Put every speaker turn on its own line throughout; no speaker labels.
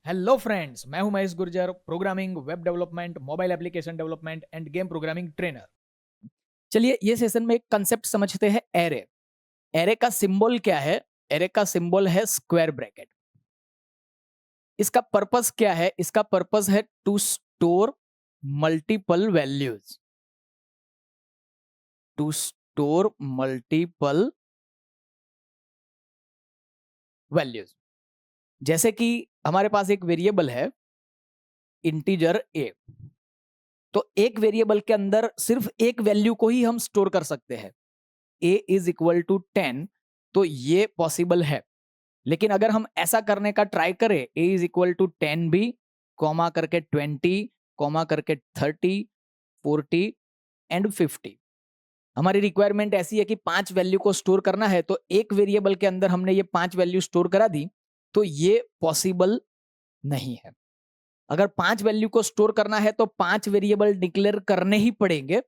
Hello friends, मैं हूं Mahesh Gurjar, programming, web development, mobile application development end game programming trainer. चलिए ये सेशन में एक कंसेप्ट समझते हैं, एरे। एरे का सिंबल क्या है? एरे का सिंबल है स्क्वायर ब्रैकेट। इसका पर्पस क्या है? इसका पर्पस है to store multiple values. To store multiple values. जैसे कि हमारे पास एक वेरिएबल है इंटीजर ए, तो एक वेरिएबल के अंदर सिर्फ एक वैल्यू को ही हम स्टोर कर सकते हैं। a इज इक्वल टू 10, तो ये पॉसिबल है। लेकिन अगर हम ऐसा करने का ट्राई करें, a इज इक्वल टू 10 भी, कॉमा करके 20, कॉमा करके 30, 40 एंड 50। हमारी रिक्वायरमेंट ऐसी है कि 5 वैल्यू को स्टोर करना है, तो एक वेरिएबल के अंदर हमने ये 5 वैल्यू स्टोर करा दी, तो ये पॉसिबल नहीं है। अगर 5 वैल्यू को स्टोर करना है तो 5 वेरिएबल डिक्लेयर करने ही पड़ेंगे।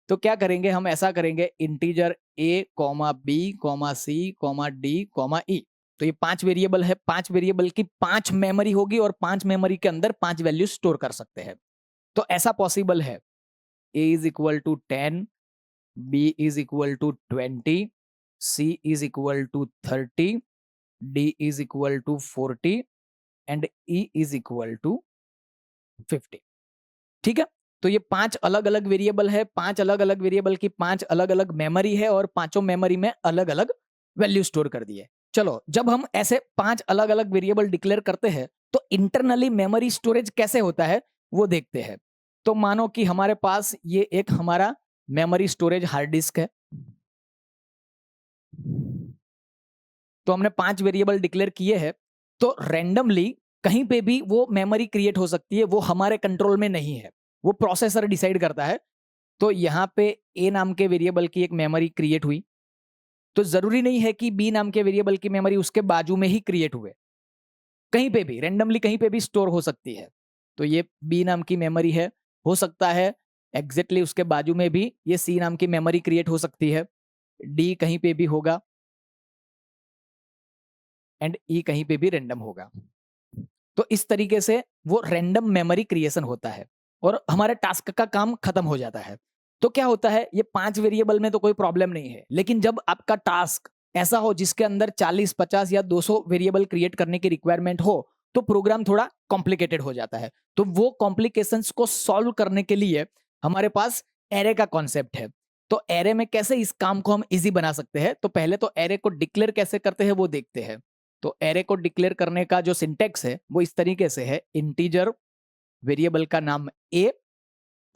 तो क्या करेंगे? हम ऐसा करेंगे, integer a comma B comma C comma D comma ई। तो ये 5 वेरिएबल है, 5 वेरिएबल की 5 मेमोरी होगी और 5 मेमोरी के अंदर 5 वैल्यू स्टोर कर सकते हैं। तो ऐसा पॉसिबल है। A is equal to 10, B is equal to 20, C is equal to 30, D is equal to 40 and E is equal to 50। ठीक है। तो ये 5 अलग अलग वेरिएबल है, 5 अलग अलग वेरिएबल की 5 अलग अलग मेमोरी है और पांचों मेमोरी में अलग अलग वैल्यू स्टोर कर दी है। चलो, जब हम ऐसे 5 अलग अलग वेरिएबल डिक्लेयर करते हैं तो इंटरनली मेमोरी स्टोरेज कैसे होता है वो देखते हैं। तो मानो कि हमारे पास ये एक हमारा मेमोरी स्टोरेज हार्ड डिस्क है। तो हमने 5 वेरिएबल डिक्लेयर किए हैं, तो रैंडमली कहीं पे भी वो मेमोरी क्रिएट हो सकती है, वो हमारे कंट्रोल में नहीं है, वो प्रोसेसर डिसाइड करता है। तो यहाँ पे ए नाम के वेरिएबल की एक मेमोरी क्रिएट हुई, तो जरूरी नहीं है कि बी नाम के वेरिएबल की मेमोरी उसके बाजू में ही क्रिएट हुए, कहीं पे भी रैंडमली कहीं पे भी स्टोर हो सकती है। तो ये बी नाम की मेमोरी है, हो सकता है एग्जैक्टली उसके बाजू में भी ये सी नाम की मेमोरी क्रिएट हो सकती है, डी कहीं पे भी होगा एंड ई कहीं पे भी रैंडम होगा। तो इस तरीके से वो रैंडम मेमोरी क्रिएशन होता है और हमारे टास्क का काम खत्म हो जाता है। तो क्या होता है, ये 5 वेरिएबल में तो कोई प्रॉब्लम नहीं है, लेकिन जब आपका टास्क ऐसा हो जिसके अंदर 40, 50 या 200 वेरिएबल क्रिएट करने की रिक्वायरमेंट हो, तो प्रोग्राम थोड़ा कॉम्प्लिकेटेड हो जाता है। तो वो कॉम्प्लिकेशंस को सॉल्व करने के लिए हमारे पास एरे का कॉन्सेप्ट है। तो एरे में कैसे इस काम को हम इजी बना सकते हैं, तो पहले तो एरे को डिक्लेयर कैसे करते हैं वो देखते हैं। तो एरे को डिक्लेयर करने का जो सिंटेक्स है वो इस तरीके से है, इंटीजर वेरिएबल का नाम ए,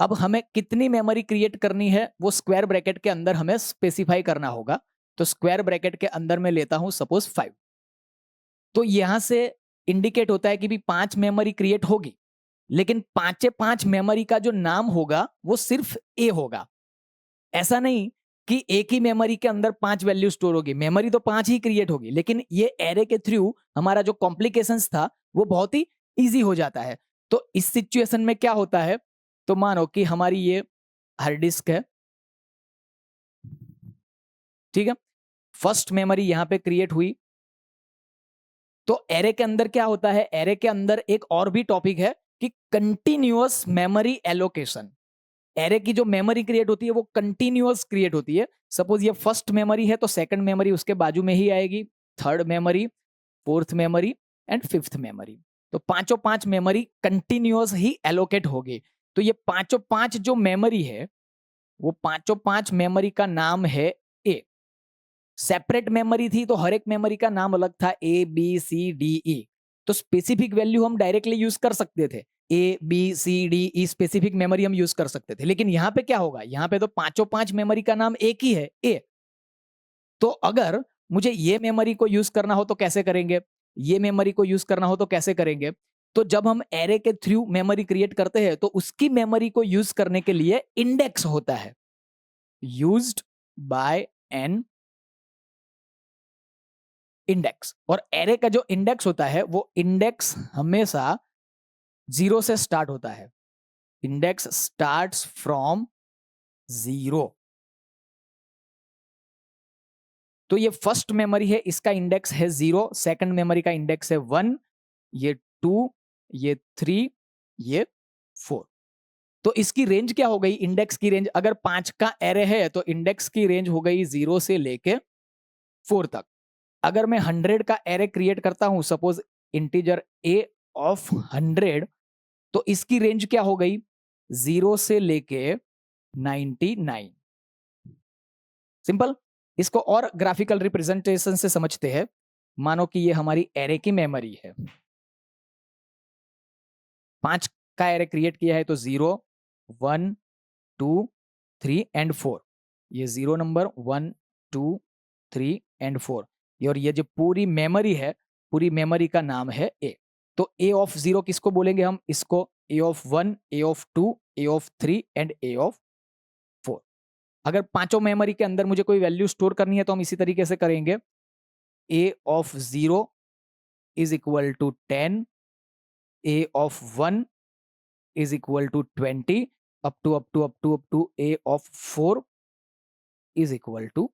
अब हमें कितनी मेमोरी क्रिएट करनी है वो स्क्वायर ब्रैकेट के अंदर हमें स्पेसिफाई करना होगा। तो स्क्वायर ब्रैकेट के अंदर मैं लेता हूं सपोज 5। तो यहां से इंडिकेट होता है कि भी 5 मेमोरी क्रिएट होगी, लेकिन पांचे 5 मेमोरी का जो नाम होगा वो सिर्फ ए होगा। ऐसा नहीं कि एक ही मेमोरी के अंदर 5 वैल्यू स्टोर होगी, मेमोरी तो 5 ही क्रिएट होगी, लेकिन ये एरे के थ्रू हमारा जो कॉम्प्लिकेशंस था वो बहुत ही इजी हो जाता है। तो इस सिचुएशन में क्या होता है, तो मानो कि हमारी ये हार्ड डिस्क है, ठीक है। फर्स्ट मेमोरी यहां पे क्रिएट हुई। तो एरे के अंदर क्या होता है, एरे के अंदर एक और भी टॉपिक है कि कंटिन्यूअस मेमोरी एलोकेशन। एरे की जो मेमोरी क्रिएट होती है वो कंटिन्यूअस क्रिएट होती है। सपोज ये फर्स्ट मेमोरी है तो सेकंड मेमोरी उसके बाजू में ही आएगी, third memory, fourth memory and fifth memory. तो पांचों 5 मेमोरी कंटिन्यूअस ही एलोकेट होगी। तो ये पांचों 5 जो मेमोरी है वो पांचों 5 मेमोरी का नाम है ए। सेपरेट मेमोरी थी तो हर एक मेमोरी का नाम अलग था, ए बी सी डी ई। तो स्पेसिफिक वैल्यू हम डायरेक्टली यूज कर सकते थे, A B C D E specific memory हम यूज कर सकते थे। लेकिन यहां पे क्या होगा, यहां पे तो पांचों 5 मेमोरी का नाम एक ही है, ए। तो अगर मुझे ये मेमोरी को यूज करना हो तो कैसे करेंगे, ये मेमोरी को यूज करना हो तो कैसे करेंगे? तो जब हम एरे के थ्रू मेमोरी क्रिएट करते हैं तो उसकी मेमोरी को यूज करने के लिए इंडेक्स होता है, यूज्ड बाय एन इंडेक्स। और एरे का जो इंडेक्स होता है वो इंडेक्स हमेशा 0 से स्टार्ट होता है। Index starts from 0। तो ये फर्स्ट मेमोरी है, इसका इंडेक्स है 0, सेकंड मेमोरी का इंडेक्स है 1, ये 2, ये 3, ये 4। तो इसकी रेंज क्या हो गई? इंडेक्स की रेंज, अगर 5 का एरे है तो इंडेक्स की रेंज हो गई 0 से लेके 4 तक। अगर मैं 100 का एरे क्रिएट करता हूं, सपोज इंटीजर ए ऑफ 100, तो इसकी रेंज क्या हो गई? 0 से लेके 99। सिंपल। इसको और ग्राफिकल रिप्रेजेंटेशन से समझते हैं। मानो कि ये हमारी एरे की मेमोरी है। 5 का एरे क्रिएट किया है तो 0, 1, 2, 3 एंड 4। ये 0 नंबर, 1, 2, 3 एंड 4। और ये जो पूरी मेमोरी है, पूरी मेमोरी का नाम है ए। तो ए ऑफ 0 किसको बोलेंगे हम? इसको a of 1, a of 2, a of 3 and a of 4। अगर पांचों मेमोरी के अंदर मुझे कोई वैल्यू स्टोर करनी है तो हम इसी तरीके से करेंगे। A of 0 is equal to 10, a of 1 is equal to 20, up to a of 4 is equal to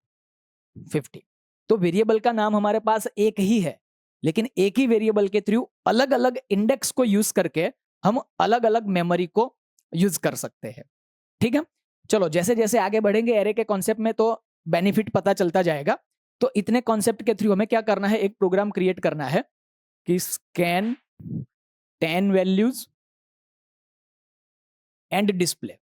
50। तो वेरिएबल का नाम हमारे पास एक ही है, लेकिन एक ही वेरिएबल के थ्रू अलग अलग इंडेक्स को यूज करके हम अलग अलग मेमोरी को यूज कर सकते हैं। ठीक है, चलो जैसे जैसे आगे बढ़ेंगे एरे के कॉन्सेप्ट में तो बेनिफिट पता चलता जाएगा। तो इतने कॉन्सेप्ट के थ्रू हमें क्या करना है? एक प्रोग्राम क्रिएट करना है कि scan 10 values and display.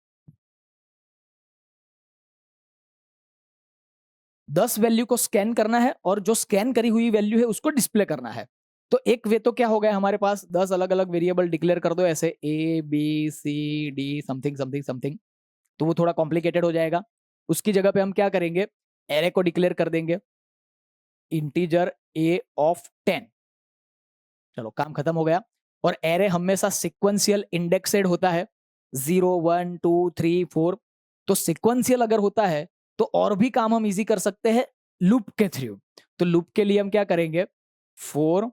10 value को स्कैन करना है और जो स्कैन करी हुई वैल्यू है उसको डिस्प्ले करना है। तो एक वे तो क्या हो गया हमारे पास, 10 अलग अलग वेरिएबल डिक्लेयर कर दो, ऐसे A B C D something something something. तो वो थोड़ा कॉम्प्लिकेटेड हो जाएगा। उसकी जगह पे हम क्या करेंगे? एरे को डिक्लेयर कर देंगे, इंटीजर ए ऑफ 10। चलो काम खत्म हो गया। और एरे हमेशा सिक्वेंशियल इंडेक्सेड होता है, 0, 1, 2, 3, 4। तो सिक्वेंशियल अगर होता है तो और भी काम हम इजी कर सकते हैं लूप के थ्रू। तो लूप के लिए हम क्या करेंगे? 4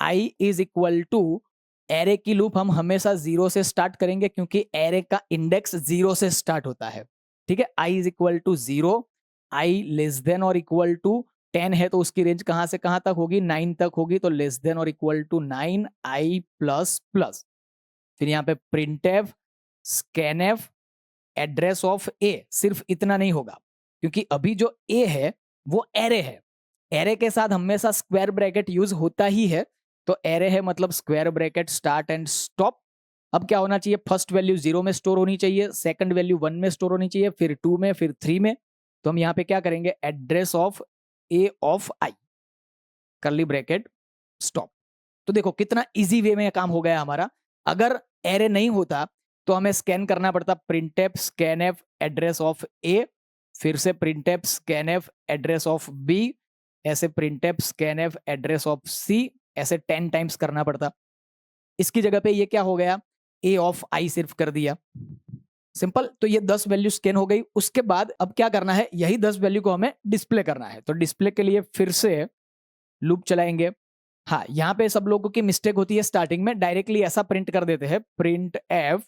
i is equal to, array की लूप हम हमेशा 0 से स्टार्ट करेंगे क्योंकि एरे का इंडेक्स 0 से स्टार्ट होता है। ठीक है, i is equal to 0, i less than और इक्वल टू 10 है तो उसकी रेंज कहां से कहां तक होगी? 9 तक होगी। तो लेस देन और equal to 9 i plus plus. फिर यहाँ पे printf scanf address of A. सिर्फ इतना नहीं होगा क्योंकि अभी जो ए है वो एरे है। एरे के साथ हमेशा स्क्वायर ब्रैकेट यूज होता ही है। तो एरे है मतलब square bracket start and stop. अब क्या होना चाहिए? फर्स्ट वैल्यू 0 में स्टोर होनी चाहिए, सेकंड वैल्यू 1 में स्टोर होनी चाहिए, फिर 2 में, फिर 3 में। तो हम यहाँ पे क्या करेंगे? Address of A of I, curly bracket stop. तो देखो कितना इजी वे में काम हो गया हमारा। अगर एरे नहीं होता तो हमें स्कैन करना पड़ता printf scanf address of A, फिर से printf scanf address of B, ऐसे printf scanf address of C, ऐसे 10 टाइम्स करना पड़ता। इसकी जगह पे ये क्या हो गया? ए ऑफ आई सिर्फ कर दिया। सिंपल। तो ये 10 वैल्यू स्कैन हो गई। उसके बाद अब क्या करना है? यही 10 वैल्यू को हमें डिस्प्ले करना है। तो डिस्प्ले के लिए फिर से लूप चलाएंगे। हाँ, यहाँ पे सब लोगों की मिस्टेक होती है स्टार्टिंग में, डायरेक्टली ऐसा प्रिंट कर देते हैं, print F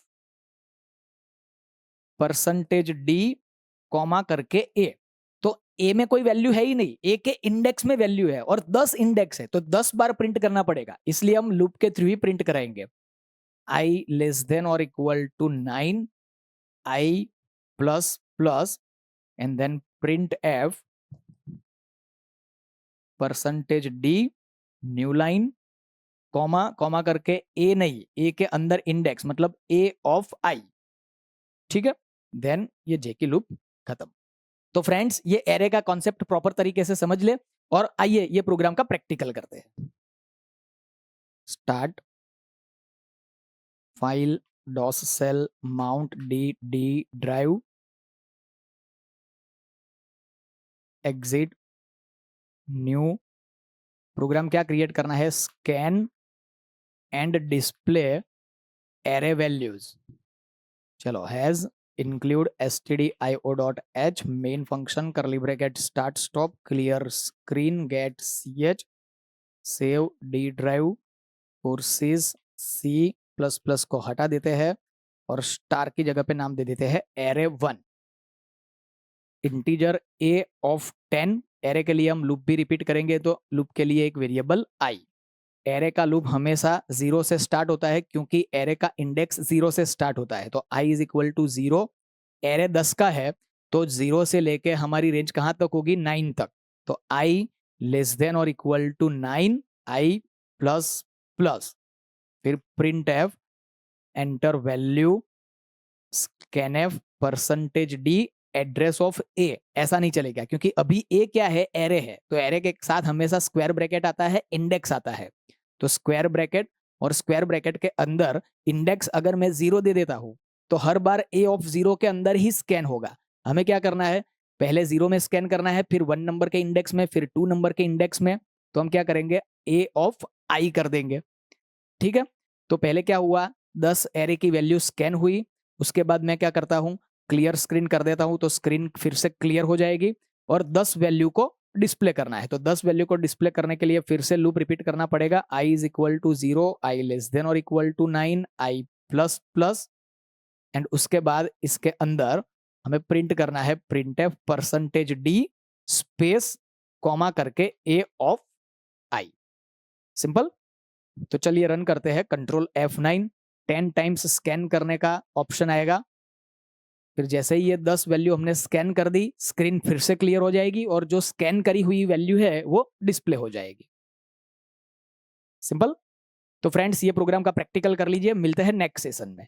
percentage D comma करके ए। तो ए में कोई वैल्यू है ही नहीं, ए के इंडेक्स में वैल्यू है और 10 इंडेक्स है तो 10 बार प्रिंट करना पड़ेगा। इसलिए हम लूप के थ्रू ही प्रिंट कराएंगे। आई लेस देन और equal to 9, I plus plus, and then printf percentage D new line comma comma करके ए नहीं, ए के अंदर इंडेक्स मतलब ए ऑफ आई। ठीक है, देन ये जे की लूप खत्म। तो फ्रेंड्स ये एरे का कॉन्सेप्ट प्रॉपर तरीके से समझ ले और आइए ये प्रोग्राम का प्रैक्टिकल करते हैं। Start file DOS shell mount D D drive exit new. Program क्या क्रिएट करना है? Scan and display array values. चलो hash include stdio.h main function curly bracket start stop clear screen get ch save d drive courses c plus plus को हटा देते हैं और star की जगह पे नाम दे देते हैं array1। Integer a of 10, array के लिए हम लूप भी रिपीट करेंगे तो लूप के लिए एक वेरिएबल i। एरे का लूप हमेशा 0 से स्टार्ट होता है क्योंकि एरे का इंडेक्स 0 से स्टार्ट होता है। तो i is equal to 0, array 10 का है तो 0 से लेके हमारी रेंज कहाँ तक होगी, 9 तक। तो i लेस देन और equal to 9, i plus plus, फिर printf enter value scanf percentage d address of a. ऐसा नहीं चलेगा क्योंकि अभी ए क्या है, एरे है, तो एरे के साथ हमेशा स्क्वायर ब्रैकेट आता है, इंडेक्स आता है। तो स्क्वायर ब्रैकेट और स्क्वायर ब्रैकेट के अंदर इंडेक्स अगर मैं 0 दे देता हूं तो हर बार ए ऑफ 0 के अंदर ही स्कैन होगा। हमें क्या करना है, पहले 0 में स्कैन करना है, फिर 1 नंबर के इंडेक्स में, फिर 2 नंबर के इंडेक्स में। तो हम क्या करेंगे, ए ऑफ आई कर देंगे। ठीक है, तो पहले क्या हुआ, 10 एरे की वैल्यू स्कैन हुई। उसके बाद मैं क्या करता हूं, क्लियर स्क्रीन कर देता हूं, तो स्क्रीन फिर से क्लियर हो जाएगी और 10 वैल्यू को डिस्प्ले करना है। तो 10 वैल्यू को डिस्प्ले करने के लिए फिर से लूप रिपीट करना पड़ेगा, i is equal to 0, i less than और equal to 9, i plus plus, and उसके बाद इसके अंदर हमें प्रिंट करना है printf percentage d space comma करके ए ऑफ आई। सिंपल। तो चलिए रन करते हैं, कंट्रोल F9, 10 टाइम्स स्कैन करने का ऑप्शन आएगा। फिर जैसे ही ये 10 वैल्यू हमने स्कैन कर दी, स्क्रीन फिर से क्लियर हो जाएगी और जो स्कैन करी हुई वैल्यू है वो डिस्प्ले हो जाएगी। सिंपल। तो फ्रेंड्स ये प्रोग्राम का प्रैक्टिकल कर लीजिए, मिलते हैं नेक्स्ट सेशन में।